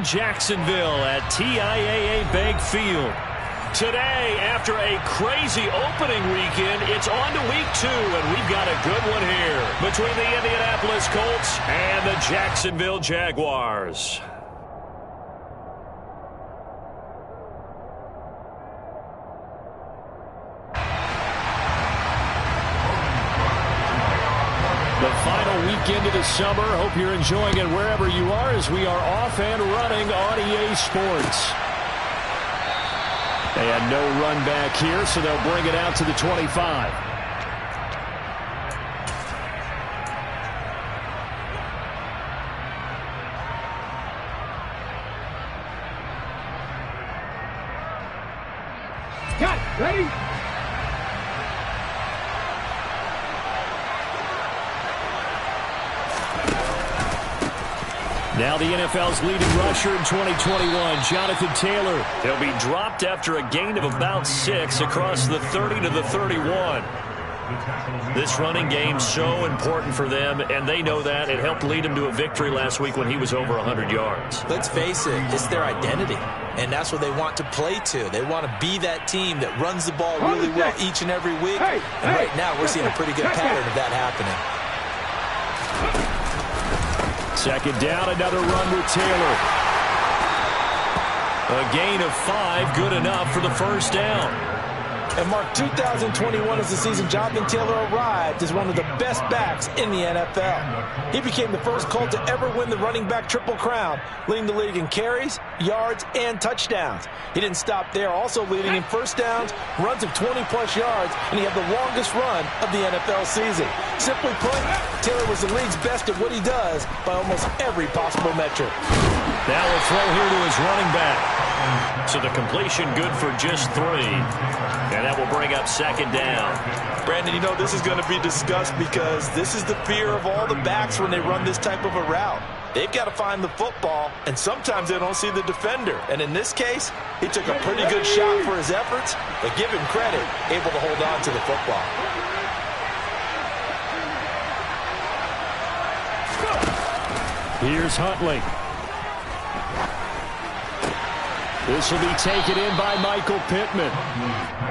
Jacksonville at TIAA Bank Field. Today, after a crazy opening weekend, it's on to week 2, and we've got a good one here between the Indianapolis Colts and the Jacksonville Jaguars. The final weekend of the summer. Hope you're enjoying it wherever you are as we are off and running on EA Sports. They had no run back here, so they'll bring it out to the 25. Got it. Ready? Now the NFL's leading rusher in 2021, Jonathan Taylor. He'll be dropped after a gain of about 6 across the 30 to the 31. This running game's so important for them, and they know that. It helped lead him to a victory last week when he was over 100 yards. Let's face it, it's their identity, and that's what they want to play to. They want to be that team that runs the ball really well each and every week, and right now we're seeing a pretty good pattern of that happening. Second down, another run with Taylor. A gain of 5, good enough for the first down. And Mark, 2021 is the season Jonathan Taylor arrived as one of the best backs in the NFL. He became the first Colt to ever win the running back triple crown, leading the league in carries, yards, and touchdowns. He didn't stop there, also leading in first downs, runs of 20-plus yards, and he had the longest run of the NFL season. Simply put, Taylor was the league's best at what he does by almost every possible metric. Now a throw here to his running back. So the completion good for just 3. And that will bring up second down. Brandon, you know, this is going to be discussed because this is the fear of all the backs when they run this type of a route. They've got to find the football, and sometimes they don't see the defender. And in this case, he took a pretty good shot for his efforts, but give him credit, able to hold on to the football. Here's Huntley. This will be taken in by Michael Pittman.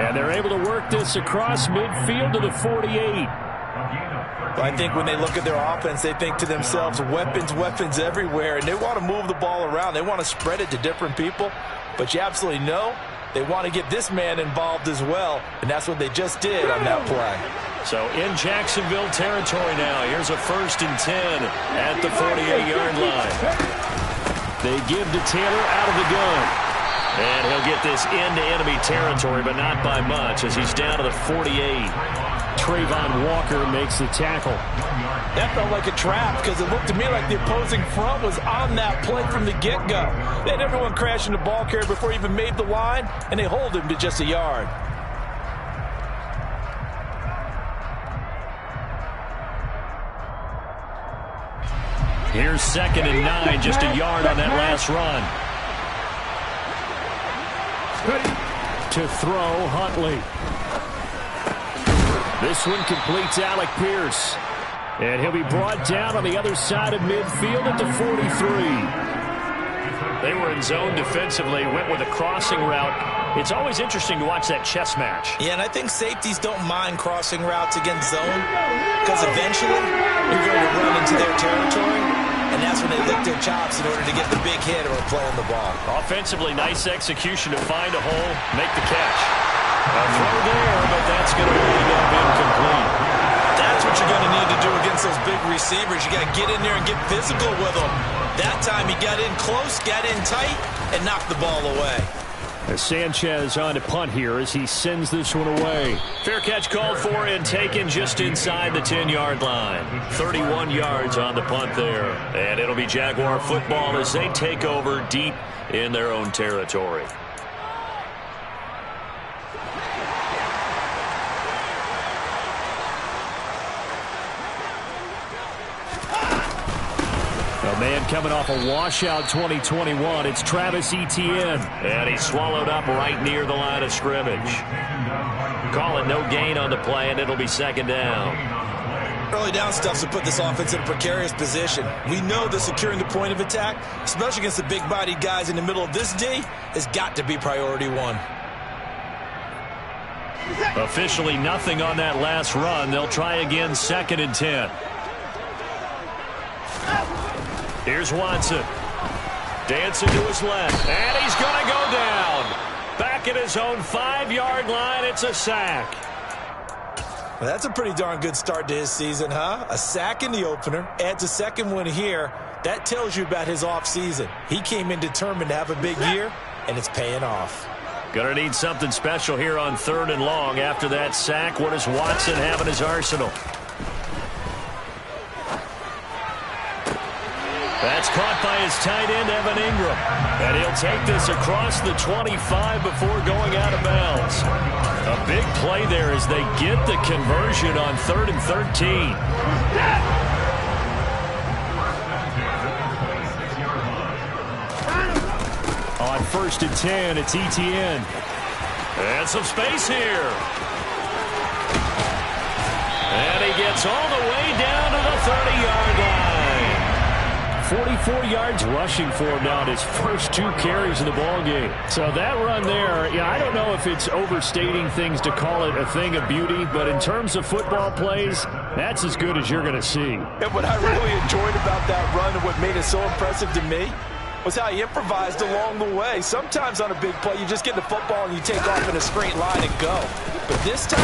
And they're able to work this across midfield to the 48. Well, I think when they look at their offense, they think to themselves, weapons everywhere, and they want to move the ball around. They want to spread it to different people. But you absolutely know they want to get this man involved as well, and that's what they just did on that play. So in Jacksonville territory now, here's a 1st and 10 at the 48-yard line. They give to Taylor out of the gun. And he'll get this into enemy territory, but not by much as he's down to the 48. Trayvon Walker makes the tackle. That felt like a trap because it looked to me like the opposing front was on that play from the get-go. They had everyone crashing the ball carrier before he even made the line, and they hold him to just a yard. Here's 2nd and 9, just a yard on that last run. To throw, Huntley. This one completes Alec Pierce. And he'll be brought down on the other side of midfield at the 43. They were in zone defensively, went with a crossing route. It's always interesting to watch that chess match. Yeah, and I think safeties don't mind crossing routes against zone because eventually you're going to run into their territory, and that's when they lick their chops in order to get the big hit or play on the ball. Offensively, nice execution to find a hole, make the catch. A throw there, but that's going to wind up incomplete. That's what you're going to need to do against those big receivers. You got to get in there and get physical with them. That time he got in close, got in tight, and knocked the ball away. As Sanchez on to punt here as he sends this one away. Fair catch called for and taken just inside the 10-yard line. 31 yards on the punt there. And it'll be Jaguar football as they take over deep in their own territory. A man coming off a washout 2021. It's Travis Etienne. And he's swallowed up right near the line of scrimmage. Call it no gain on the play, and it'll be 2nd down. Early down stuff to put this offense in a precarious position. We know that securing the point of attack, especially against the big-bodied guys in the middle of this D, has got to be priority one. Officially nothing on that last run. They'll try again, 2nd and 10. Here's Watson. Dancing to his left. And he's going to go down. Back at his own 5-yard line. It's a sack. Well, that's a pretty darn good start to his season, huh? A sack in the opener. Adds a second one here. That tells you about his offseason. He came in determined to have a big year, and it's paying off. Gonna need something special here on 3rd and long. After that sack, what does Watson have in his arsenal? That's caught by his tight end, Evan Ingram. And he'll take this across the 25 before going out of bounds. A big play there as they get the conversion on 3rd and 13. On 1st and 10, it's ETN. And some space here. And he gets all the way down to the 30-yard line. 44 yards rushing for him now in his first 2 carries of the ball game. So that run there, yeah, I don't know if it's overstating things to call it a thing of beauty, but in terms of football plays, that's as good as you're going to see. And what I really enjoyed about that run and what made it so impressive to me was how he improvised along the way. Sometimes on a big play, you just get the football and you take off in a straight line and go. But this time,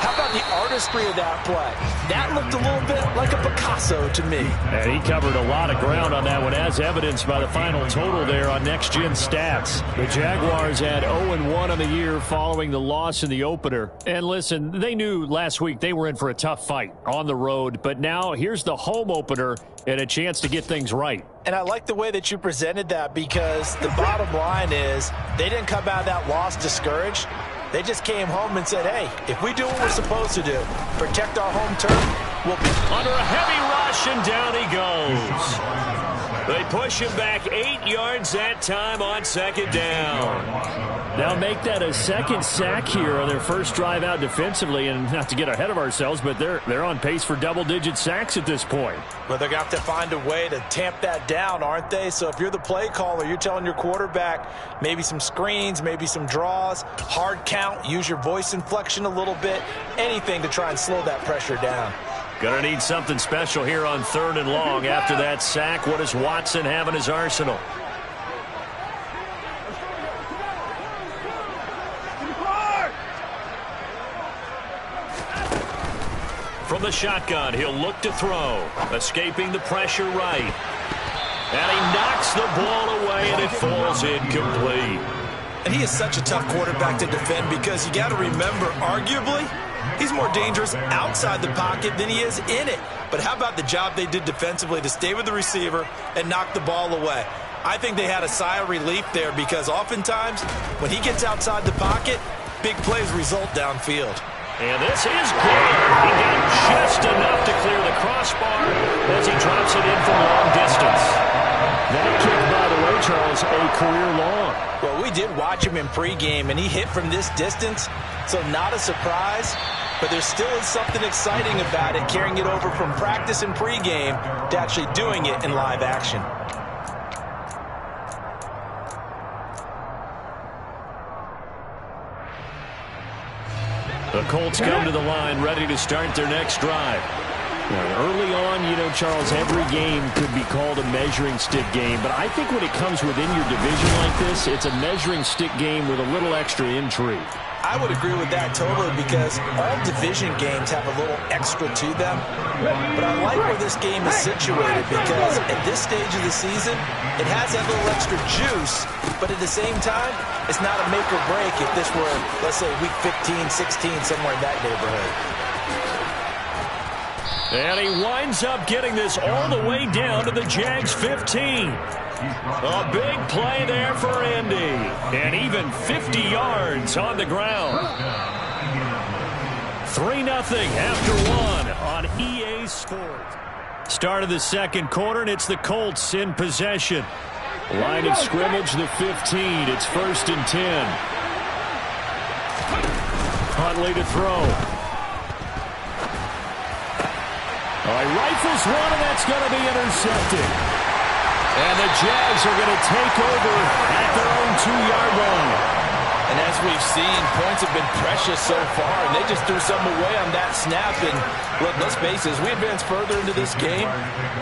how about the artistry of that play? That looked a little bit like a Picasso to me. And he covered a lot of ground on that one, as evidenced by the final total there on Next Gen Stats. The Jaguars had 0-1 on the year following the loss in the opener. And listen, they knew last week they were in for a tough fight on the road. But now here's the home opener and a chance to get things right. And I like the way that you presented that, because the bottom line is they didn't come out of that loss discouraged. They just came home and said, hey, if we do what we're supposed to do, protect our home turf, we'll be under a heavy rush, and down he goes. They push him back 8 yards that time on 2nd down. Now make that a 2nd sack here on their first drive out defensively, and not to get ahead of ourselves, but they're on pace for double-digit sacks at this point. Well, they're going to have to find a way to tamp that down, aren't they? So if you're the play caller, you're telling your quarterback maybe some screens, maybe some draws, hard count, use your voice inflection a little bit, anything to try and slow that pressure down. Gonna need something special here on 3rd and long. After that sack, what does Watson have in his arsenal? From the shotgun, he'll look to throw. Escaping the pressure right. And he knocks the ball away, and it falls incomplete. And he is such a tough quarterback to defend, because you got to remember, arguably, he's more dangerous outside the pocket than he is in it. But how about the job they did defensively to stay with the receiver and knock the ball away? I think they had a sigh of relief there, because oftentimes when he gets outside the pocket, big plays result downfield. And this is good. He got just enough to clear the crossbar as he drops it in from long distance. That kick, by the way, Charles, a career long. Well, we did watch him in pregame, and he hit from this distance, so not a surprise. But there still is something exciting about it, carrying it over from practice and pregame to actually doing it in live action. The Colts come to the line, ready to start their next drive. Now, early on, you know, Charles, every game could be called a measuring stick game. But I think when it comes within your division like this, it's a measuring stick game with a little extra intrigue. I would agree with that totally, because all division games have a little extra to them. But I like where this game is situated, because at this stage of the season, it has that little extra juice, but at the same time, it's not a make or break if this were, let's say, week 15, 16, somewhere in that neighborhood. And he winds up getting this all the way down to the Jags 15. A big play there for Indy. And even 50 yards on the ground. 3-0 after one on EA Sports. Start of the second quarter, and it's the Colts in possession. Line of scrimmage, the 15. It's 1st and 10. Huntley to throw. Well, he rifles one, and that's going to be intercepted. And the Jags are going to take over at their own 2-yard line. And as we've seen, points have been precious so far, and they just threw something away on that snap. And look, let's face it, as we advance further into this game,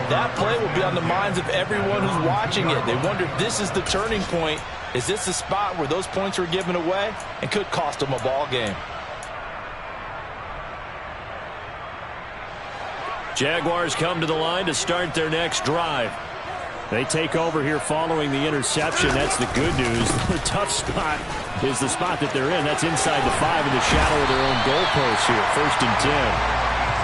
that play will be on the minds of everyone who's watching it. They wonder if this is the turning point. Is this the spot where those points were given away and could cost them a ball game? Jaguars come to the line to start their next drive. They take over here following the interception. That's the good news. The tough spot is the spot that they're in. That's inside the 5 in the shadow of their own goalpost here. 1st and 10.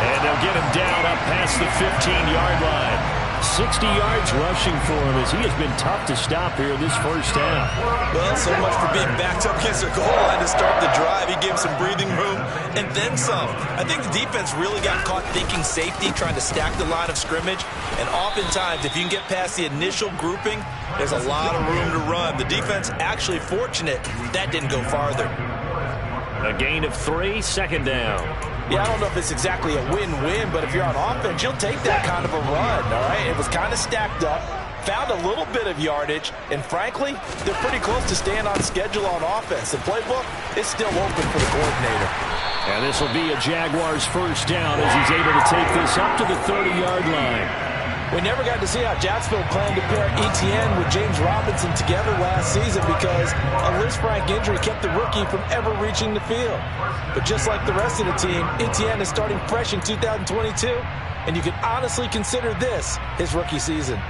And they'll get him down up past the 15-yard line. 60 yards rushing for him as he has been tough to stop here in this first half. Well, so much for being backed up against the goal line to start the drive. He gave some breathing room and then some. I think the defense really got caught thinking safety, trying to stack the line of scrimmage. And oftentimes, if you can get past the initial grouping, there's a lot of room to run. The defense actually fortunate that didn't go farther. A gain of 3, 2nd down. Yeah, I don't know if it's exactly a win-win, but if you're on offense, you'll take that kind of a run, all right? It was kind of stacked up, found a little bit of yardage, and frankly, they're pretty close to staying on schedule on offense. The playbook is still open for the coordinator. And this will be a Jaguars first down as he's able to take this up to the 30-yard line. We never got to see how Jacksonville planned to pair Etienne with James Robinson together last season because a Lisfranc injury kept the rookie from ever reaching the field. But just like the rest of the team, Etienne is starting fresh in 2022, and you can honestly consider this his rookie season.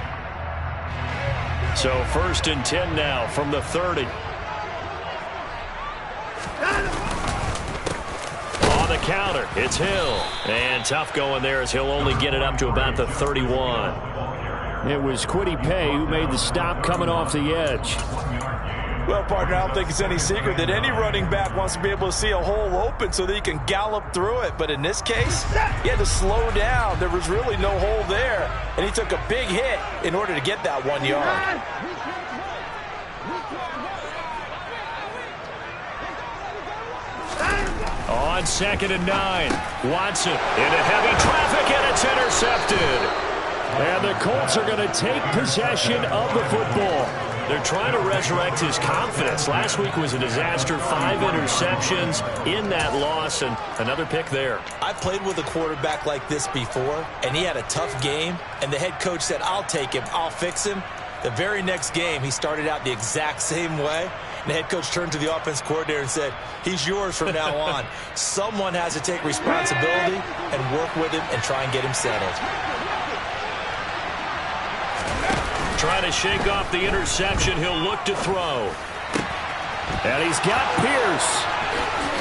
So 1st and 10 now from the 30. The counter, it's Hill, and tough going there as he'll only get it up to about the 31. It was Kwity Paye who made the stop coming off the edge. Well, partner, I don't think it's any secret that any running back wants to be able to see a hole open so that he can gallop through it. But in this case, he had to slow down. There was really no hole there, and he took a big hit in order to get that 1 yard. On 2nd and 9, Watson into heavy traffic, and it's intercepted. And the Colts are going to take possession of the football. They're trying to resurrect his confidence. Last week was a disaster, 5 interceptions in that loss, and another pick there. I played with a quarterback like this before, and he had a tough game, and the head coach said, I'll take him, I'll fix him. The very next game, he started out the exact same way. And the head coach turned to the offense coordinator and said, he's yours from now on. Someone has to take responsibility and work with him and try and get him settled. Trying to shake off the interception. He'll look to throw. And he's got Pierce.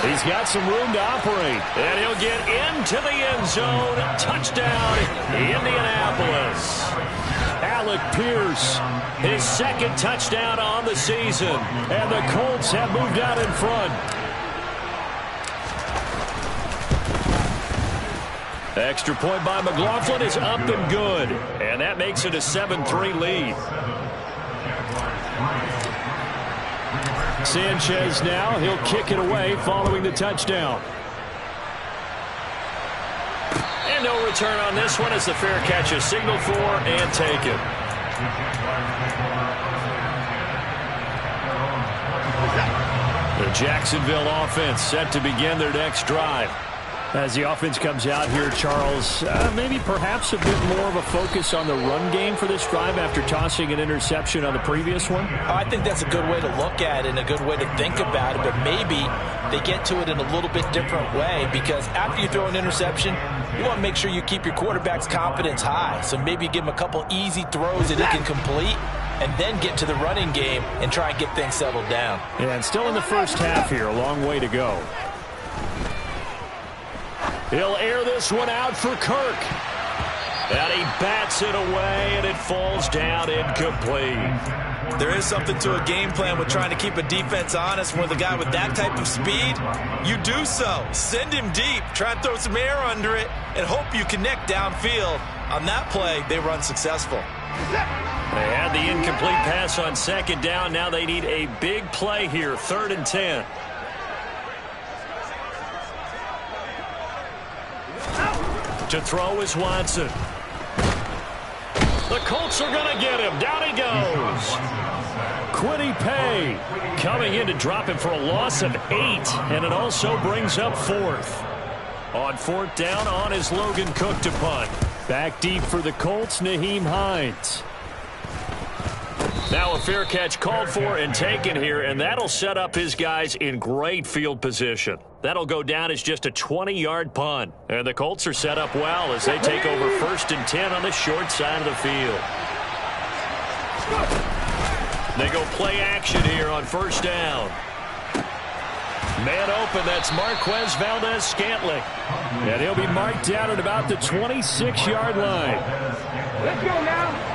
He's got some room to operate. And he'll get into the end zone. Touchdown, Indianapolis. Alec Pierce, his 2nd touchdown on the season. And the Colts have moved out in front. Extra point by McLaughlin is up and good. And that makes it a 7-3 lead. Sanchez now, he'll kick it away following the touchdown. And no return on this one as the fair catch is signaled for and taken. The Jacksonville offense set to begin their next drive. As the offense comes out here, Charles, maybe perhaps a bit more of a focus on the run game for this drive after tossing an interception on the previous one? I think that's a good way to look at it and a good way to think about it, but maybe they get to it in a little bit different way because after you throw an interception, you want to make sure you keep your quarterback's confidence high. So maybe give him a couple easy throws that he can complete and then get to the running game and try and get things settled down. Yeah, and still in the first half here, a long way to go. He'll air this one out for Kirk. And he bats it away, and it falls down incomplete. There is something to a game plan with trying to keep a defense honest. With a guy with that type of speed, you do so. Send him deep, try and throw some air under it, and hope you connect downfield. On that play, they were unsuccessful. They had the incomplete pass on 2nd down. Now they need a big play here, 3rd and 10. To throw is Watson. The Colts are going to get him. Down he goes. Quiddy Pay coming in to drop him for a loss of 8, and it also brings up 4th. On 4th down, on is Logan Cook to punt. Back deep for the Colts, Nyheim Hines. Now a fair catch called for and taken here, and that'll set up his guys in great field position. That'll go down as just a 20-yard punt. And the Colts are set up well as they take over 1st and 10 on the short side of the field. They go play action here on 1st down. Man open, that's Marquez Valdez-Scantling. And he'll be marked down at about the 26-yard line. Let's go now.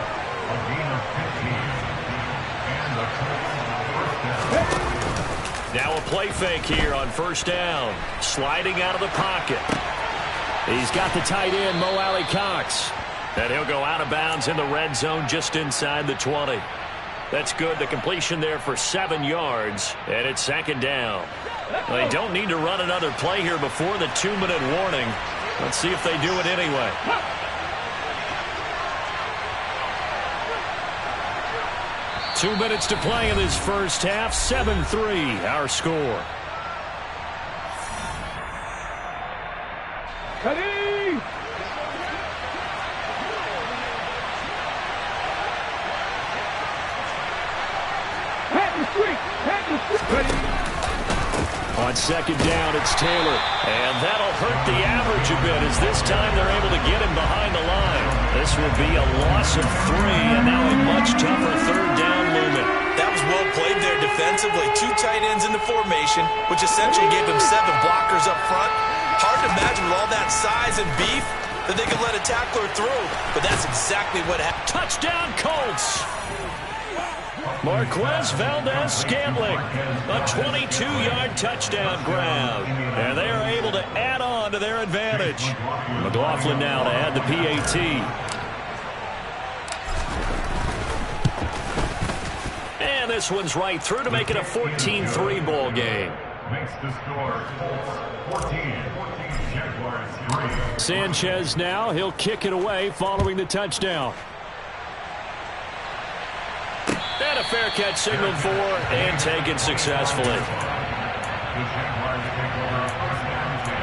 Now a play fake here on 1st down. Sliding out of the pocket. He's got the tight end, Mo Alley-Cox. And he'll go out of bounds in the red zone just inside the 20. That's good. The completion there for 7 yards. And it's 2nd down. They don't need to run another play here before the 2-minute warning. Let's see if they do it anyway. Two minutes to play in this first half. 7-3 our score. Ready? On 2nd down, it's Taylor. And that'll hurt the average a bit as this time they're able to get him behind the line. This will be a loss of 3, and now a much tougher 3rd down looming. That was well played there defensively. 2 tight ends in the formation, which essentially gave him 7 blockers up front. Hard to imagine with all that size and beef that they could let a tackler through, but that's exactly what happened. Touchdown, Colts! Marquez Valdez-Scantling, a 22-yard touchdown grab. And they are able to add on to their advantage. McLaughlin now to add the PAT. And this one's right through to make it a 14-3 ball game. Makes the score 14. Jaguars 3. Sanchez now, he'll kick it away following the touchdown. And a fair catch signaled for and taken successfully. The Jaguars take over 1st and 10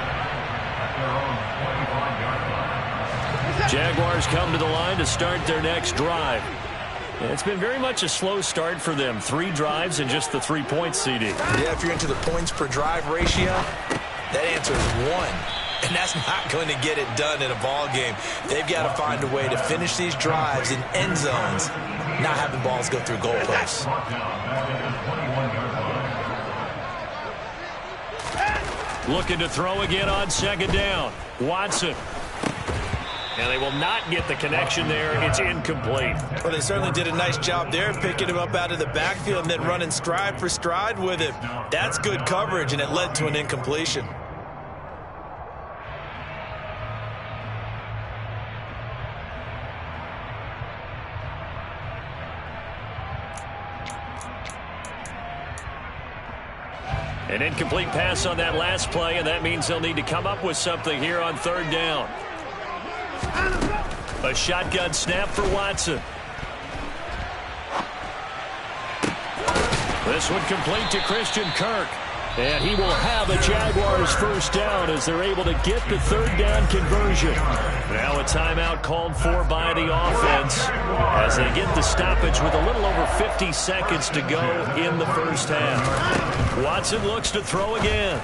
at their own 25-yard line. Jaguars come to the line to start their next drive. It's been very much a slow start for them. 3 drives and just the 3 points, CD. Yeah, if you're into the points per drive ratio, that answer is 1. And that's not going to get it done in a ball game. They've got to find a way to finish these drives in end zones, not having balls go through goalposts. Looking to throw again on 2nd down. Watson. And they will not get the connection there. It's incomplete. Well, they certainly did a nice job there, picking him up out of the backfield and then running stride for stride with him. That's good coverage, and it led to an incompletion. An incomplete pass on that last play, and that means they'll need to come up with something here on 3rd down. A shotgun snap for Watson. This one complete to Christian Kirk. And he will have a Jaguars 1st down as they're able to get the 3rd down conversion. Now a timeout called for by the offense as they get the stoppage with a little over 50 seconds to go in the first half. Watson looks to throw again.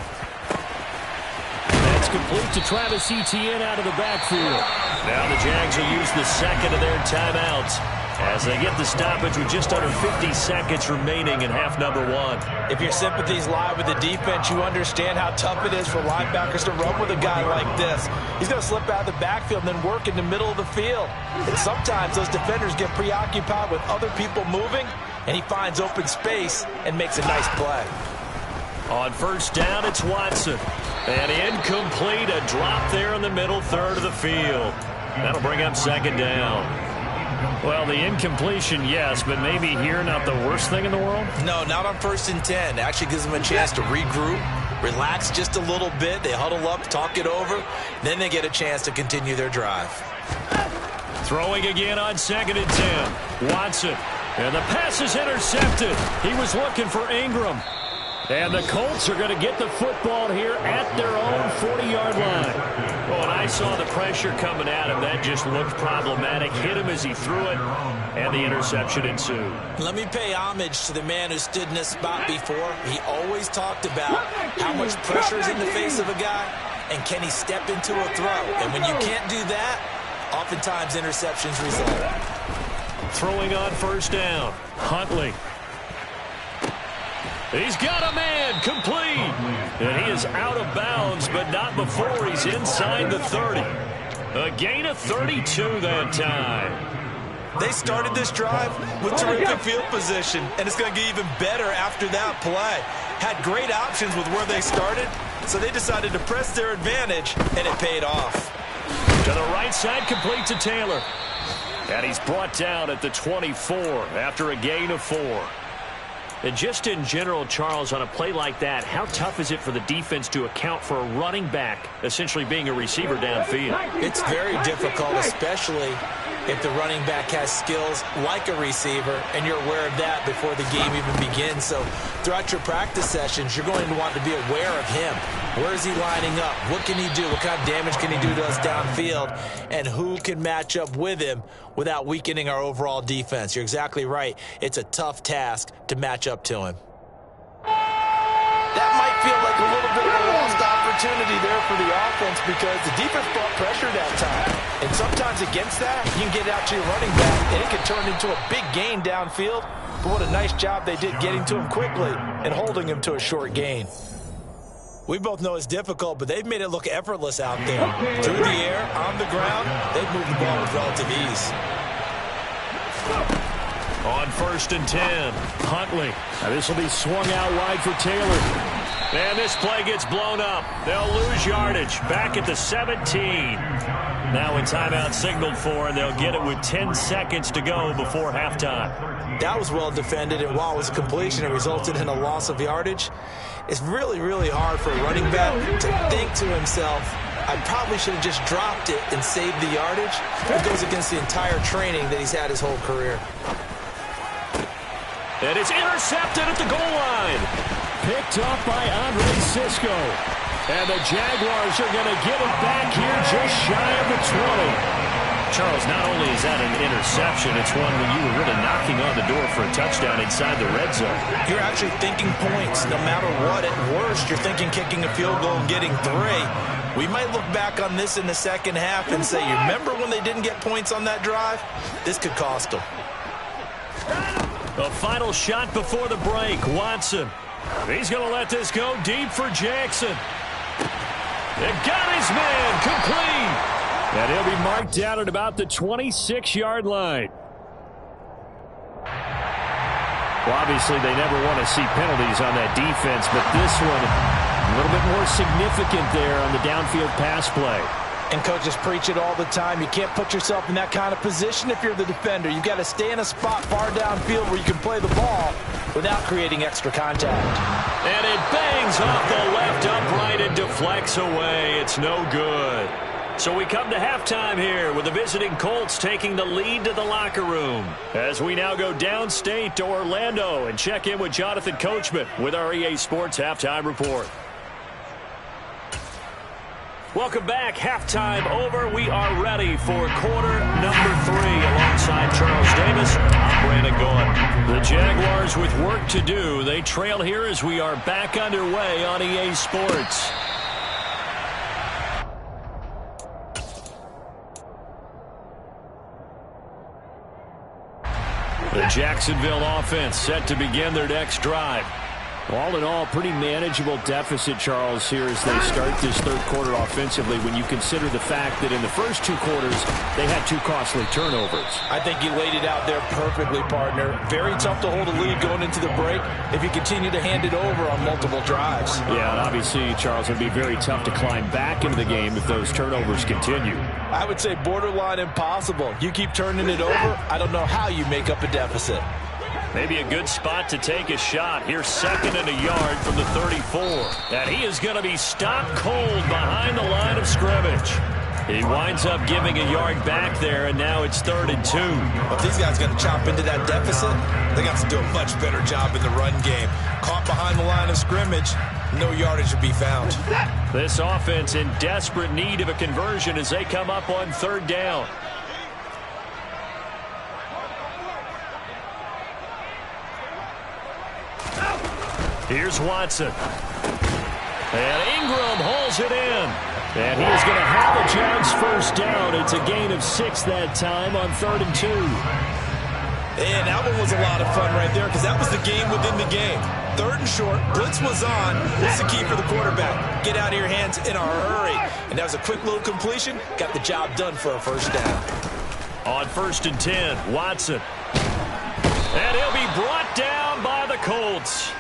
That's complete to Travis Etienne out of the backfield. Now the Jags will use the 2nd of their timeouts as they get the stoppage with just under 50 seconds remaining in half number 1. If your sympathies lie with the defense, you understand how tough it is for linebackers to run with a guy like this. He's going to slip out of the backfield and then work in the middle of the field. And sometimes those defenders get preoccupied with other people moving, and he finds open space and makes a nice play. On 1st down, it's Watson. And incomplete, a drop there in the middle 3rd of the field. That'll bring up 2nd down. Well, the incompletion, yes, but maybe here not the worst thing in the world? No, not on 1st and 10. Actually gives them a chance to regroup, Relax just a little bit. They huddle up, talk it over. Then they get a chance to continue their drive. Throwing again on 2nd and 10. Watson. And the pass is intercepted. He was looking for Ingram. And the Colts are going to get the football here at their own 40-yard line. Well, and I saw the pressure coming at him. That just looked problematic. Hit him as he threw it, and the interception ensued. Let me pay homage to the man who stood in this spot before. He always talked about how much pressure is in the face of a guy, and can he step into a throw. And when you can't do that, oftentimes interceptions result. Throwing on 1st down. Huntley. He's got a man, complete. And he is out of bounds, but not before he's inside the 30. A gain of 32 that time. They started this drive with terrific field position, and it's going to get even better after that play. Had great options with where they started, so they decided to press their advantage, and it paid off. To the right side, complete to Taylor. And he's brought down at the 24 after a gain of 4. And just in general, Charles, on a play like that, how tough is it for the defense to account for a running back essentially being a receiver downfield? It's very difficult, especially if the running back has skills like a receiver, and you're aware of that before the game even begins. So throughout your practice sessions, you're going to want to be aware of him. Where is he lining up? What can he do? What kind of damage can he do to us downfield? And who can match up with him without weakening our overall defense? You're exactly right. It's a tough task to match up to him. That might feel like a little bit of a lost opportunity there for the offense because the defense brought pressure that time. And sometimes against that, you can get out to your running back, and it can turn into a big gain downfield. But what a nice job they did getting to him quickly and holding him to a short gain. We both know it's difficult, but they've made it look effortless out there. Through the air, on the ground, they've moved the ball with relative ease. On 1st and 10, Huntley. Now this will be swung out wide for Taylor. And this play gets blown up. They'll lose yardage. Back at the 17. Now a timeout signaled for, and they'll get it with 10 seconds to go before halftime. That was well defended, and while it was a completion, it resulted in a loss of yardage. It's really, really hard for a running back to think to himself, I probably should have just dropped it and saved the yardage. It goes against the entire training that he's had his whole career. And it's intercepted at the goal line. Picked up by Andre Cisco. And the Jaguars are going to get it back here just shy of the 20. Charles, not only is that an interception, it's one when you were really knocking on the door for a touchdown inside the red zone. You're actually thinking points no matter what. At worst, you're thinking kicking a field goal and getting 3. We might look back on this in the second half and say, you remember when they didn't get points on that drive? This could cost them. A final shot before the break. Watson. He's going to let this go deep for Jackson. It got his man complete. And he'll be marked down at about the 26-yard line. Well, obviously, they never want to see penalties on that defense, but this one a little bit more significant there on the downfield pass play. And coaches preach it all the time. You can't put yourself in that kind of position if you're the defender. You've got to stay in a spot far downfield where you can play the ball without creating extra contact. And it bangs off the left upright and deflects away. It's no good. So we come to halftime here with the visiting Colts taking the lead to the locker room. As we now go downstate to Orlando and check in with Jonathan Coachman with our EA Sports Halftime Report. Welcome back. Halftime over. We are ready for quarter number 3 alongside Charles Davis. I'm Brandon Gaughan. The Jaguars with work to do. They trail here as we are back underway on EA Sports. The Jacksonville offense set to begin their next drive. All in all, pretty manageable deficit, Charles, here as they start this third quarter offensively when you consider the fact that in the first 2 quarters, they had 2 costly turnovers. I think you laid it out there perfectly, partner. Very tough to hold a lead going into the break if you continue to hand it over on multiple drives. Yeah, and obviously, Charles, it would be very tough to climb back into the game if those turnovers continue. I would say borderline impossible. You keep turning it over, I don't know how you make up a deficit. Maybe a good spot to take a shot. Here's 2nd and a yard from the 34. And he is going to be stopped cold behind the line of scrimmage. He winds up giving a yard back there, and now it's 3rd and 2. If these guys got to chop into that deficit, they got to do a much better job in the run game. Caught behind the line of scrimmage, no yardage to be found. This offense in desperate need of a conversion as they come up on 3rd down. Here's Watson. And Ingram hauls it in. And he is going to have a Jags first down. It's a gain of 6 that time on 3rd and 2. And that one was a lot of fun right there because that was the game within the game. 3rd and short, blitz was on. What's the key for the quarterback? Get out of your hands in a hurry. And that was a quick little completion. Got the job done for a first down. On 1st and 10, Watson. And he'll be brought down by the Colts.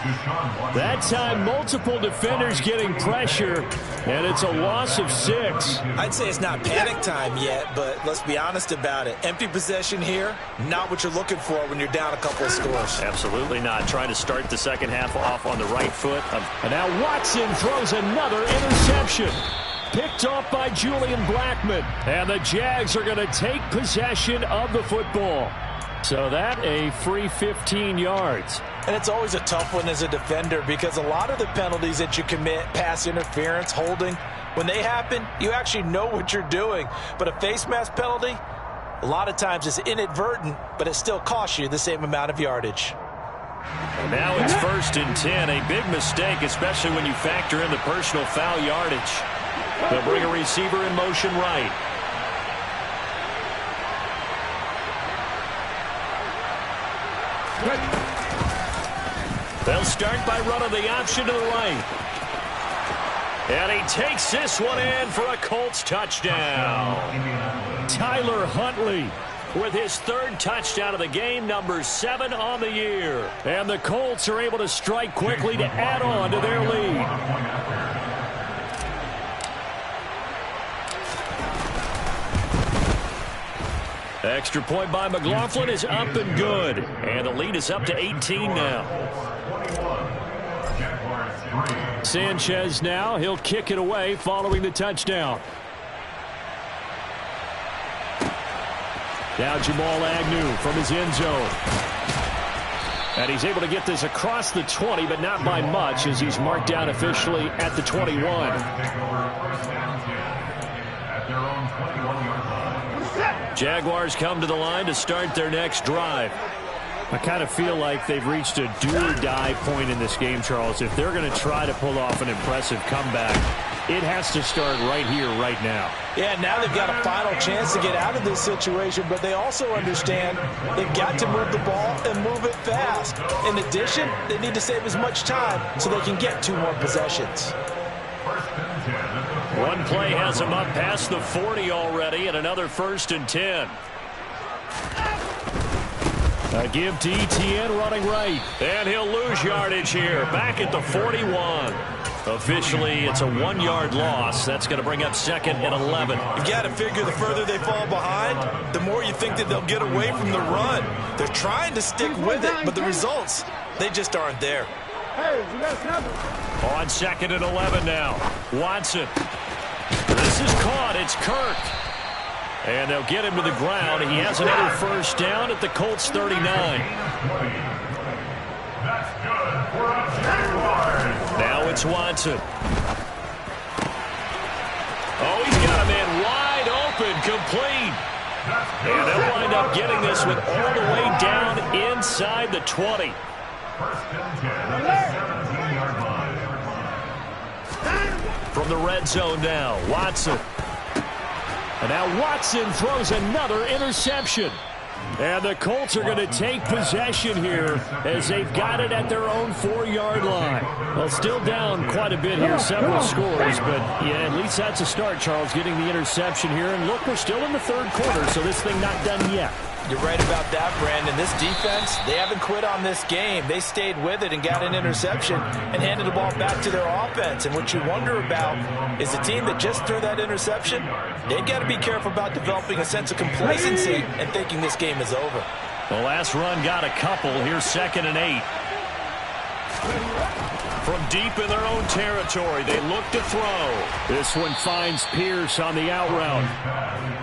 That time, multiple defenders getting pressure, and it's a loss of 6. I'd say it's not panic time yet, but let's be honest about it. Empty possession here, not what you're looking for when you're down a couple of scores. Absolutely not. Trying to start the second half off on the right foot. And now Watson throws another interception. Picked off by Julian Blackmon. And the Jags are going to take possession of the football. So that a free 15 yards. And it's always a tough one as a defender because a lot of the penalties that you commit, pass interference, holding, when they happen, you actually know what you're doing. But a face mask penalty, a lot of times it's inadvertent, but it still costs you the same amount of yardage. Now it's 1st and 10. A big mistake, especially when you factor in the personal foul yardage. They'll bring a receiver in motion right. They'll start by running the option to the right. And he takes this one in for a Colts touchdown. Tyler Huntley with his 3rd touchdown of the game, number 7 on the year. And the Colts are able to strike quickly to add on to their lead. Extra point by McLaughlin is up and good. And the lead is up to 18 now. Sanchez now. He'll kick it away following the touchdown. Now Jamal Agnew from his end zone. And he's able to get this across the 20, but not by much as he's marked down officially at the 21. Jaguars come to the line to start their next drive. I kind of feel like they've reached a do-or-die point in this game, Charles. If they're going to try to pull off an impressive comeback, it has to start right here, right now. Yeah, now they've got a final chance to get out of this situation, but they also understand they've got to move the ball and move it fast. In addition, they need to save as much time so they can get 2 more possessions. One play has him up past the 40 already, and another 1st and 10. A give to Etienne running right. And he'll lose yardage here, back at the 41. Officially, it's a 1-yard loss. That's going to bring up 2nd and 11. You got to figure the further they fall behind, the more you think that they'll get away from the run. They're trying to stick with it, but the results, they just aren't there. Hey, you got something. On 2nd and 11 now. Watson. This is caught. It's Kirk. And they'll get him to the ground. He has another first down at the Colts 39. That's good for a 10-yard. Now it's Watson. Oh, he's got a man wide open, complete. And they'll wind up getting this one all the way down inside the 20. First and 10 at the 17-yard line. From the red zone now, Watson. And now Watson throws another interception. And the Colts are going to take possession here as they've got it at their own 4-yard line. Well, still down quite a bit here, several scores, but yeah, at least that's a start, Charles, getting the interception here. And look, we're still in the 3rd quarter, so this thing not done yet. You're right about that, Brandon. This defense, they haven't quit on this game. They stayed with it and got an interception and handed the ball back to their offense. And what you wonder about is the team that just threw that interception, they've got to be careful about developing a sense of complacency and thinking this game is over. The last run got a couple. Here's 2nd and 8. From deep in their own territory, they look to throw. This one finds Pierce on the out route.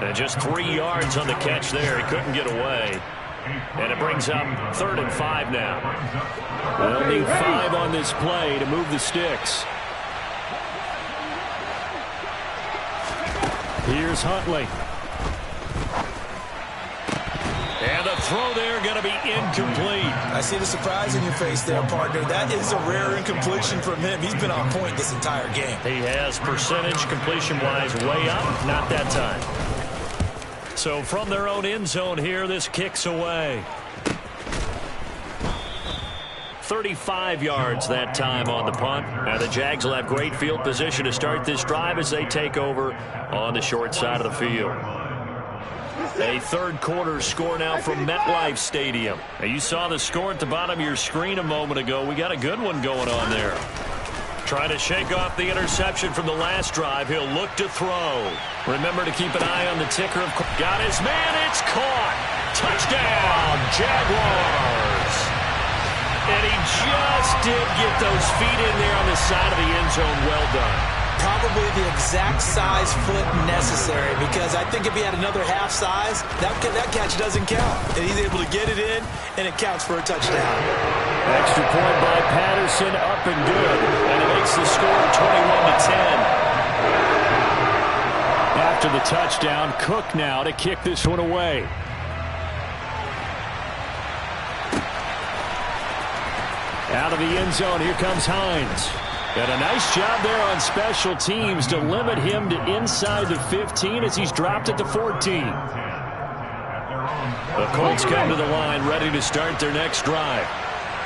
And just 3 yards on the catch there. He couldn't get away. And it brings up 3rd and 5 now. They'll need 5 on this play to move the sticks. Here's Huntley. And the throw there going to be incomplete. I see the surprise in your face there, partner. That is a rare incompletion from him. He's been on point this entire game. He has percentage completion-wise way up. Not that time. So from their own end zone here, this kicks away. 35 yards that time on the punt. Now the Jags will have great field position to start this drive as they take over on the short side of the field. A third quarter score now from MetLife Stadium. Now you saw the score at the bottom of your screen a moment ago. We got a good one going on there. Trying to shake off the interception from the last drive. He'll look to throw. Remember to keep an eye on the ticker. Got his man. It's caught. Touchdown, Jaguars. And he just did get those feet in there on the side of the end zone. Well done. Probably the exact size foot necessary, because I think if he had another half size, that catch doesn't count. And he's able to get it in, and it counts for a touchdown. Extra point by Patterson, up and good. And it makes the score 21-10. After the touchdown, Cook now to kick this one away. Out of the end zone, here comes Hines. And a nice job there on special teams to limit him to inside the 15 as he's dropped at the 14. The Colts come to the line ready to start their next drive.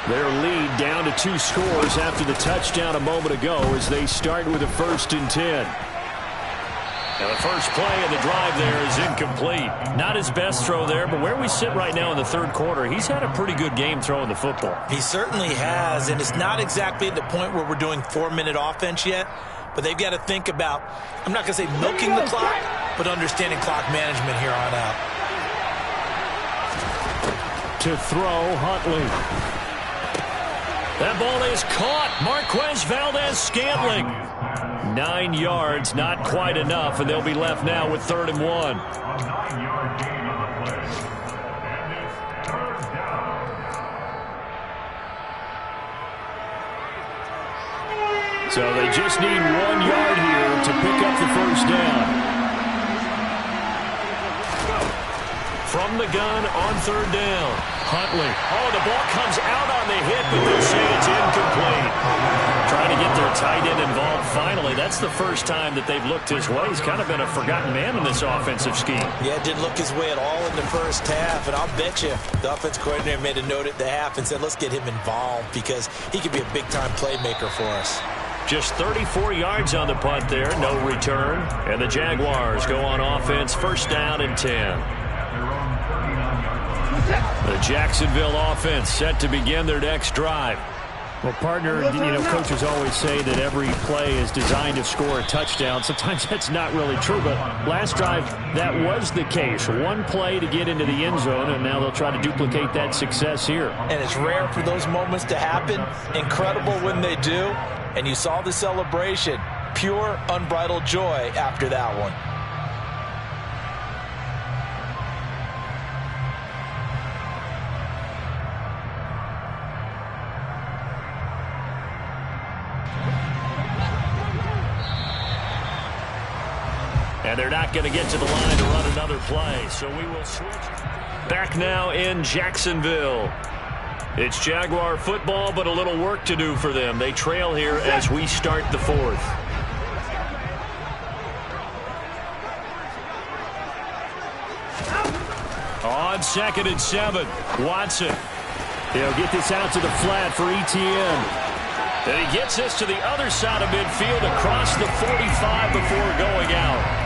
Their lead down to 2 scores after the touchdown a moment ago as they start with a 1st and 10. Now the first play of the drive there is incomplete. Not his best throw there, but where we sit right now in the third quarter, he's had a pretty good game throwing the football. He certainly has, and it's not exactly at the point where we're doing 4-minute offense yet, but they've got to think about, I'm not going to say milking the clock, but understanding clock management here on out. To throw, Huntley. That ball is caught. Marquez Valdez-Scantling. 9 yards, not quite enough, and they'll be left now with 3rd and 1. A 9-yard gain on the play. And it's 3rd down. So they just need 1 yard here to pick up the 1st down. From the gun on 3rd down. Huntley. Oh, the ball comes out on the hit, but they'll say it's incomplete. Trying to get their tight end involved finally. That's the first time that they've looked his way. He's kind of been a forgotten man in this offensive scheme. Yeah, didn't look his way at all in the first half, and I'll bet you the offensive coordinator made a note at the half and said, let's get him involved because he could be a big-time playmaker for us. Just 34 yards on the punt there, no return. And the Jaguars go on offense, 1st down and 10. The Jacksonville offense set to begin their next drive. Well, partner, coaches always say that every play is designed to score a touchdown. Sometimes that's not really true, but last drive, that was the case. 1 play to get into the end zone, and now they'll try to duplicate that success here. And it's rare for those moments to happen. Incredible when they do. And you saw the celebration. Pure, unbridled joy after that one. And they're not going to get to the line to run another play, so we will switch. Back now in Jacksonville. It's Jaguar football, but a little work to do for them. They trail here as we start the 4th. On 2nd and 7, Watson. He'll get this out to the flat for Etienne. And he gets this to the other side of midfield across the 45 before going out.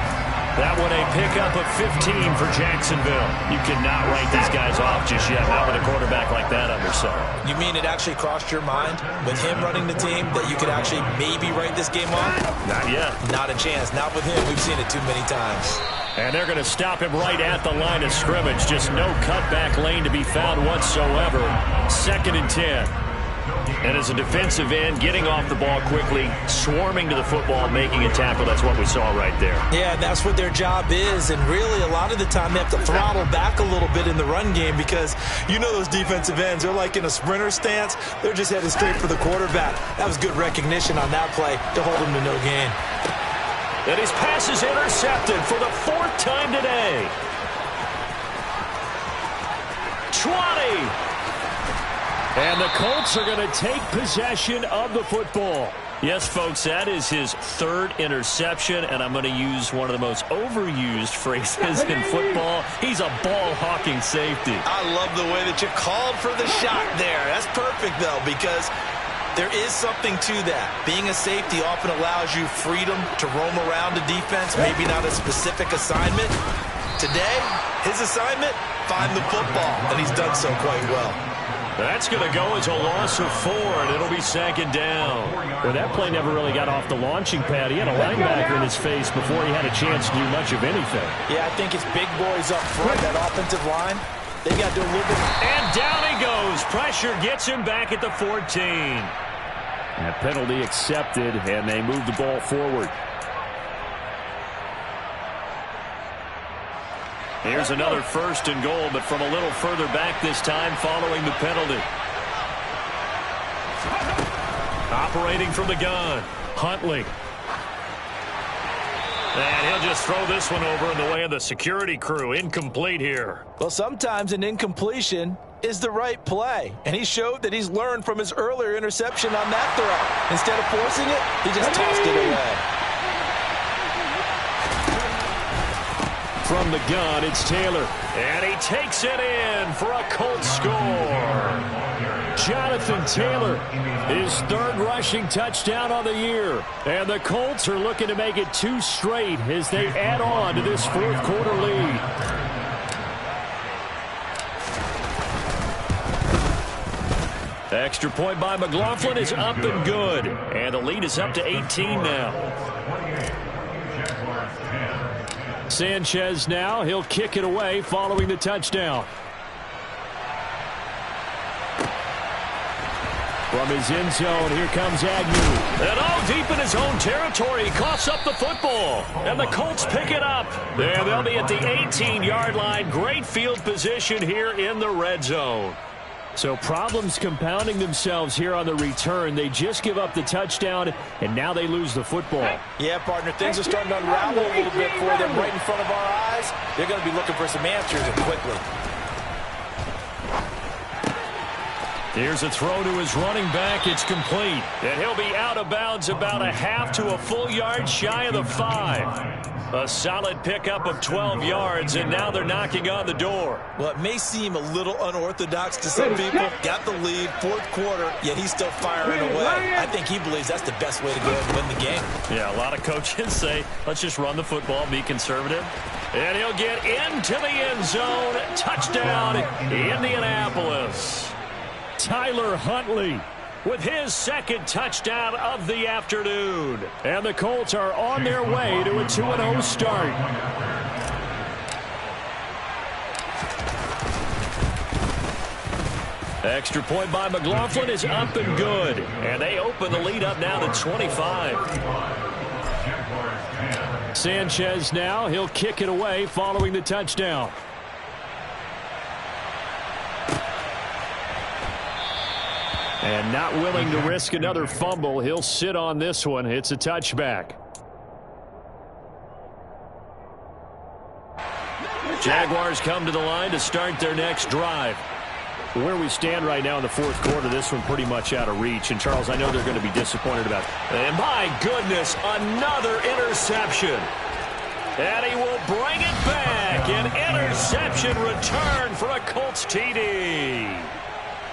That one a pickup of 15 for Jacksonville. You cannot write these guys off just yet, not with a quarterback like that under center. You mean it actually crossed your mind with him running the team that you could actually maybe write this game off? Not yet. Not a chance. Not with him. We've seen it too many times. And they're going to stop him right at the line of scrimmage. Just no cutback lane to be found whatsoever. 2nd and 10. And as a defensive end, getting off the ball quickly, swarming to the football, making a tackle, that's what we saw right there. Yeah, and that's what their job is. And really, a lot of the time, they have to throttle back a little bit in the run game because you know those defensive ends, they're like in a sprinter stance. They're just headed straight for the quarterback. That was good recognition on that play to hold him to no gain. And his pass is intercepted for the 4th time today. 20. And the Colts are going to take possession of the football. Yes, folks, that is his 3rd interception, and I'm going to use one of the most overused phrases in football. He's a ball-hawking safety. I love the way that you called for the shot there. That's perfect, though, because there is something to that. Being a safety often allows you freedom to roam around the defense, maybe not a specific assignment. Today, his assignment, find the football, and he's done so quite well. That's going to go as a loss of 4, and it'll be 2nd down. Well, that play never really got off the launching pad. He had a linebacker in his face before he had a chance to do much of anything. Yeah, I think it's big boys up front, that offensive line. They got to do a little bit. And down he goes. Pressure gets him back at the 14. That penalty accepted, and they move the ball forward. Here's another 1st and goal, but from a little further back this time following the penalty. Operating from the gun, Huntley. And he'll just throw this one over in the way of the security crew. Incomplete here. Well, sometimes an incompletion is the right play. And he showed that he's learned from his earlier interception on that throw. Instead of forcing it, he just tossed it away. From the gun, it's Taylor. And he takes it in for a Colts score. Jonathan Taylor, his 3rd rushing touchdown on the year. And the Colts are looking to make it 2 straight as they add on to this 4th quarter lead. Extra point by McLaughlin is up and good. And the lead is up to 18 now. Sanchez now, he'll kick it away following the touchdown. From his end zone, here comes Agnew. And all deep in his own territory, he coughs up the football. And the Colts pick it up. And they'll be at the 18-yard line. Great field position here in the red zone. So problems compounding themselves here on the return. They just give up the touchdown, and now they lose the football. Yeah, partner, things are starting to unravel a little bit for them right in front of our eyes. They're going to be looking for some answers and quickly. Here's a throw to his running back. It's complete. And he'll be out of bounds about a half to a full yard shy of the 5. A solid pickup of 12 yards, and now they're knocking on the door. Well, it may seem a little unorthodox to some people. Got the lead, 4th quarter, yet he's still firing away. I think he believes that's the best way to go and win the game. Yeah, a lot of coaches say, let's just run the football, be conservative. And he'll get into the end zone. Touchdown, Indianapolis. Tyler Huntley with his 2nd touchdown of the afternoon. And the Colts are on their way to a 2-0 start. Extra point by McLaughlin is up and good. And they open the lead up now to 25. Sanchez now, he'll kick it away following the touchdown. And not willing to risk another fumble, he'll sit on this one. It's a touchback. Jaguars come to the line to start their next drive. Where we stand right now in the 4th quarter, this one pretty much out of reach. And, Charles, I know they're going to be disappointed about it. And, my goodness, another interception. And he will bring it back. An interception return for a Colts TD.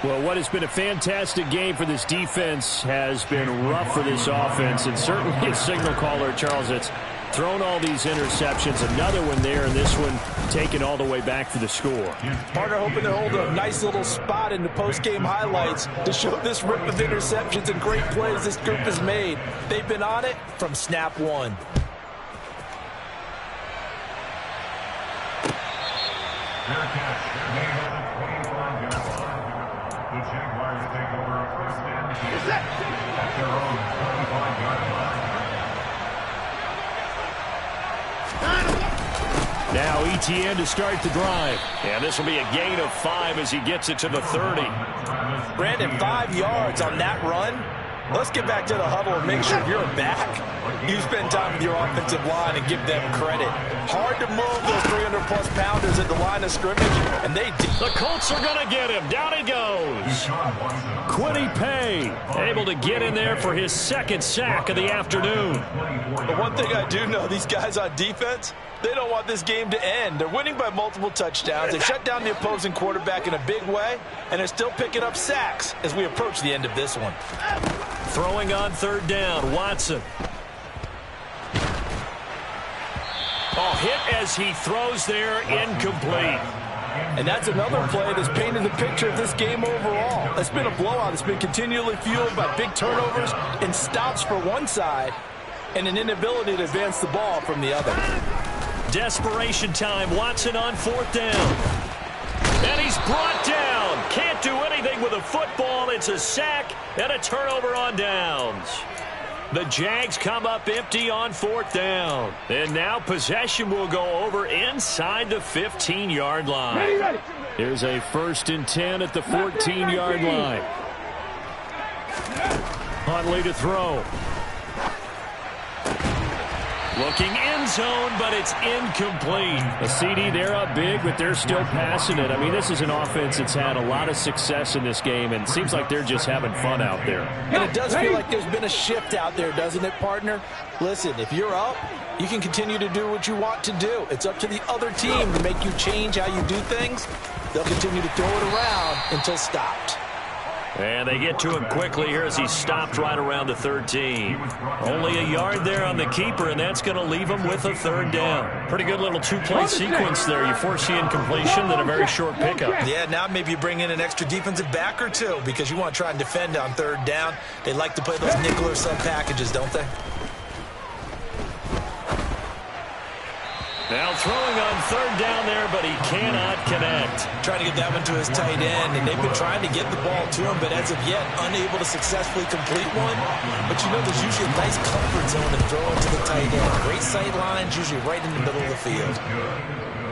Well, what has been a fantastic game for this defense has been rough for this offense. And certainly a signal caller, Charles, that's thrown all these interceptions. Another one there, and this one taken all the way back for the score. Partner hoping to hold a nice little spot in the post-game highlights to show this rip of interceptions and great plays this group has made. They've been on it from snap one. Fair catch made at the 25-yard line. The Jaguars take over a first and 10 at their own 25-yard line. Now ETN to start the drive. And this will be a gain of 5 as he gets it to the 30. Brandon, 5 yards on that run. Let's get back to the huddle and make sure you're back. You spend time with your offensive line and give them credit. Hard to move those 300-plus pounders at the line of scrimmage, and they did. The Colts are going to get him. Down he goes. Quiddy Pay Able to get in there for his second sack of the afternoon. But one thing I do know, these guys on defense, they don't want this game to end. They're winning by multiple touchdowns. They shut down the opposing quarterback in a big way, and they're still picking up sacks as we approach the end of this one. Throwing on third down, Watson. Oh, hit as he throws there, incomplete. And that's another play that's painted the picture of this game overall. It's been a blowout. It's been continually fueled by big turnovers and stops for one side and an inability to advance the ball from the other. Desperation time. Watson on fourth down. And he's brought down. Can't do anything with a football. It's a sack and a turnover on downs. The Jags come up empty on fourth down. And now possession will go over inside the 15-yard line. Here's a 1st and 10 at the 14-yard line. Huntley to throw. Looking end zone, but it's incomplete. A CD, they're up big, but they're still passing it. I mean, this is an offense that's had a lot of success in this game, and it seems like they're just having fun out there. And it does feel like there's been a shift out there, doesn't it, partner? Listen, if you're up, you can continue to do what you want to do. It's up to the other team to make you change how you do things. They'll continue to throw it around until stopped. And they get to him quickly here as he's stopped right around the 13. Only a yard there on the keeper, and that's going to leave him with a third down. Pretty good little two-play sequence there. You force the incompletion, then a very short pickup. Yeah, now maybe you bring in an extra defensive back or two because you want to try and defend on third down. They like to play those nickel or sub packages, don't they? Now throwing on third down there, but he cannot connect. Trying to get that one to his tight end, and they've been trying to get the ball to him, but as of yet, unable to successfully complete one. But you know, there's usually a nice comfort zone in throwing to the tight end. Great sight lines, usually right in the middle of the field.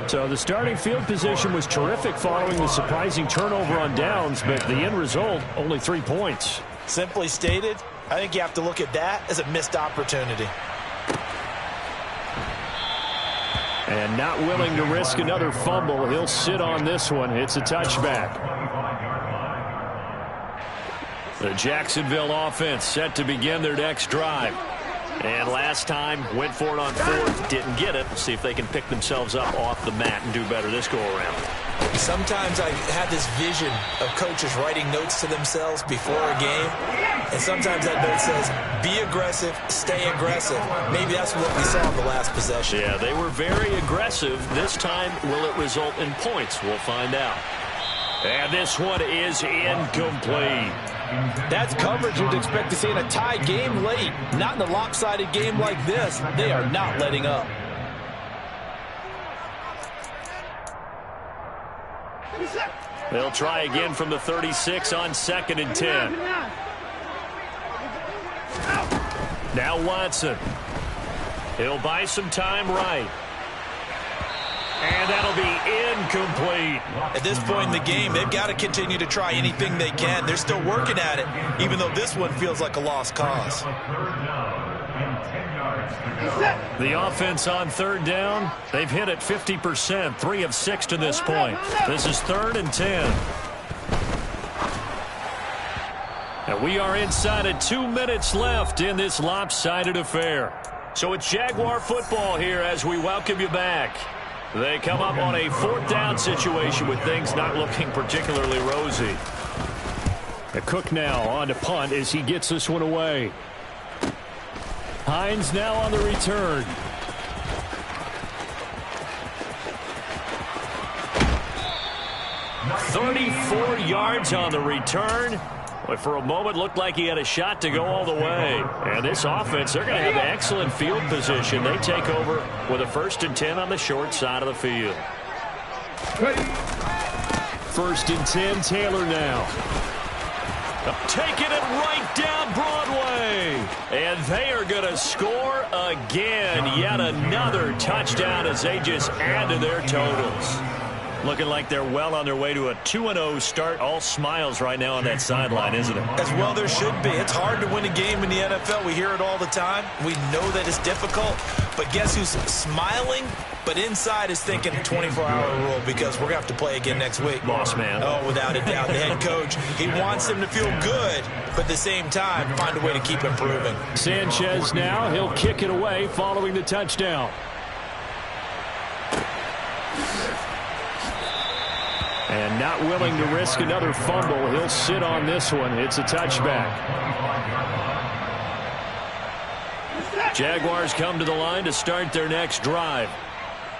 So the starting field position was terrific following the surprising turnover on downs, but the end result, only 3 points. Simply stated, I think you have to look at that as a missed opportunity. And not willing to risk another fumble. He'll sit on this one. It's a touchback. The Jacksonville offense set to begin their next drive. And last time, went for it on fourth, didn't get it. See if they can pick themselves up off the mat and do better this go-around. Sometimes I have this vision of coaches writing notes to themselves before a game, and sometimes that note says, be aggressive, stay aggressive. Maybe that's what we saw in the last possession. Yeah, they were very aggressive. This time, will it result in points? We'll find out. And this one is incomplete. That's coverage you'd expect to see in a tie game late. Not in a lopsided game like this. They are not letting up. They'll try again from the 36 on 2nd and 10. Now Watson. He'll buy some time right. And that'll be incomplete. At this point in the game, they've got to continue to try anything they can. They're still working at it, even though this one feels like a lost cause. The offense on third down, they've hit it 50%, 3 of 6 to this point. This is 3rd and 10. And we are inside of 2 minutes left in this lopsided affair. So it's Jaguar football here as we welcome you back. They come up on a 4th down situation with things not looking particularly rosy. Cook now on to punt as he gets this one away. Hines now on the return. "34 yards on the return. But for a moment, looked like he had a shot to go all the way. And this offense, they're going to have excellent field position. They take over with a 1st and 10 on the short side of the field. First and 10, Taylor now. Taking it right down Broadway. And they are going to score again. Yet another touchdown as they just add to their totals. Looking like they're well on their way to a 2-0 start. All smiles right now on that sideline, isn't it? As well there should be. It's hard to win a game in the NFL. We hear it all the time. We know that it's difficult. But guess who's smiling? But inside is thinking 24-hour rule because we're going to have to play again next week. Boss man. Oh, without a doubt. The head coach, he wants them to feel good, but at the same time, find a way to keep improving. Sanchez now. He'll kick it away following the touchdown. And not willing to risk another fumble. He'll sit on this one. It's a touchback. Jaguars come to the line to start their next drive.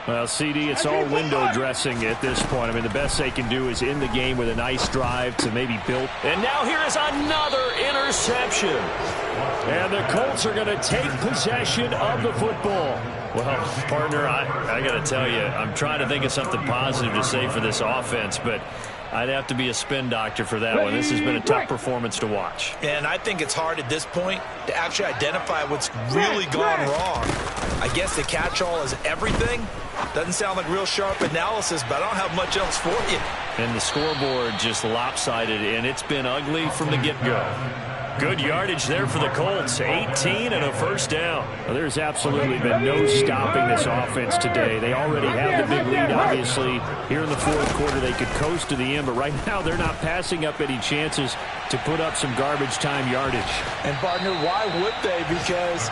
Well, CD, it's all window dressing at this point. I mean, the best they can do is end the game with a nice drive to maybe build. And now here is another interception. And the Colts are going to take possession of the football. Well, partner, I got to tell you, I'm trying to think of something positive to say for this offense, but I'd have to be a spin doctor for that one. This has been a tough performance to watch. And I think it's hard at this point to actually identify what's really gone wrong. I guess the catch-all is everything. Doesn't sound like real sharp analysis, but I don't have much else for you. And the scoreboard just lopsided, and it's been ugly from the get-go. Good yardage there for the Colts. 18 and a first down. Well, there's absolutely been no stopping this offense today. They already have the big lead, obviously. Here in the fourth quarter, they could coast to the end, but right now they're not passing up any chances to put up some garbage time yardage. And, partner, why would they? Because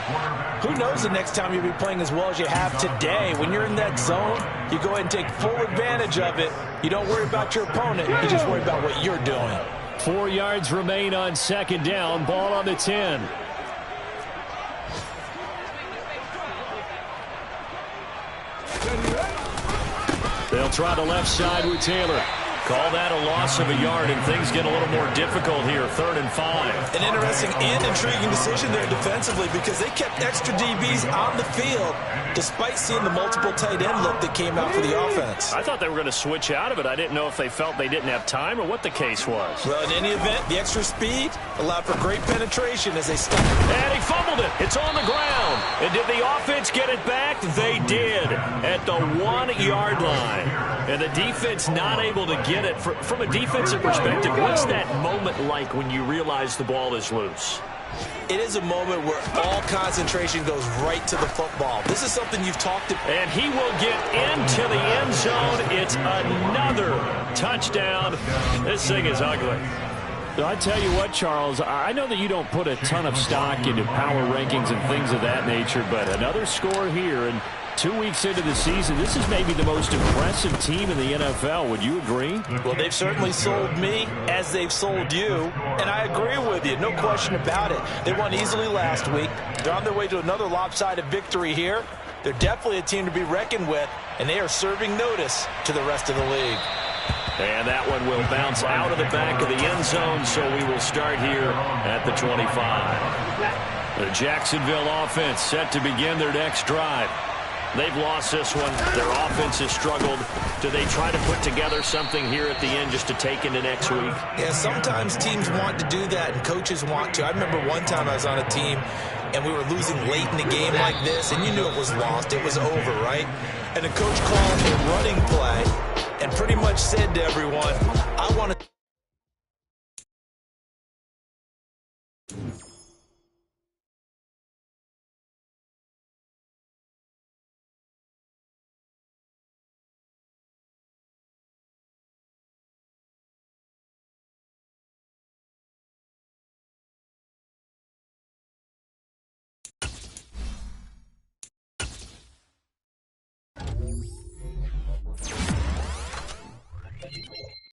who knows the next time you'll be playing as well as you have today. When you're in that zone, you go ahead and take full advantage of it. You don't worry about your opponent. You just worry about what you're doing. 4 yards remain on second down. Ball on the 10. They'll try the left side with Taylor. Call that a loss of a yard, and things get a little more difficult here. 3rd and 5. An interesting and intriguing decision there defensively because they kept extra DBs on the field despite seeing the multiple tight end look that came out for the offense. I thought they were going to switch out of it. I didn't know if they felt they didn't have time or what the case was. Well, in any event, the extra speed allowed for great penetration as they stopped. And he fumbled it. It's on the ground. And did the offense get it back? They did at the 1-yard line. And the defense not able to get it. From a defensive perspective, what's that moment like when you realize the ball is loose? It is a moment where all concentration goes right to the football. This is something you've talked about. And he will get into the end zone. It's another touchdown. This thing is ugly. I tell you what, Charles, I know that you don't put a ton of stock into power rankings and things of that nature, but another score here, and 2 weeks into the season, this is maybe the most impressive team in the NFL. Would you agree? Well, they've certainly sold me as they've sold you, and I agree with you. No question about it. They won easily last week. They're on their way to another lopsided victory here. They're definitely a team to be reckoned with, and they are serving notice to the rest of the league. And that one will bounce out of the back of the end zone, so we will start here at the 25. The Jacksonville offense set to begin their next drive. They've lost this one. Their offense has struggled. Do they try to put together something here at the end just to take into next week? Yeah, sometimes teams want to do that, and coaches want to. I remember one time I was on a team, and we were losing late in the game like this, and you knew it was lost. It was over, right? And the coach called a running play and pretty much said to everyone, I want to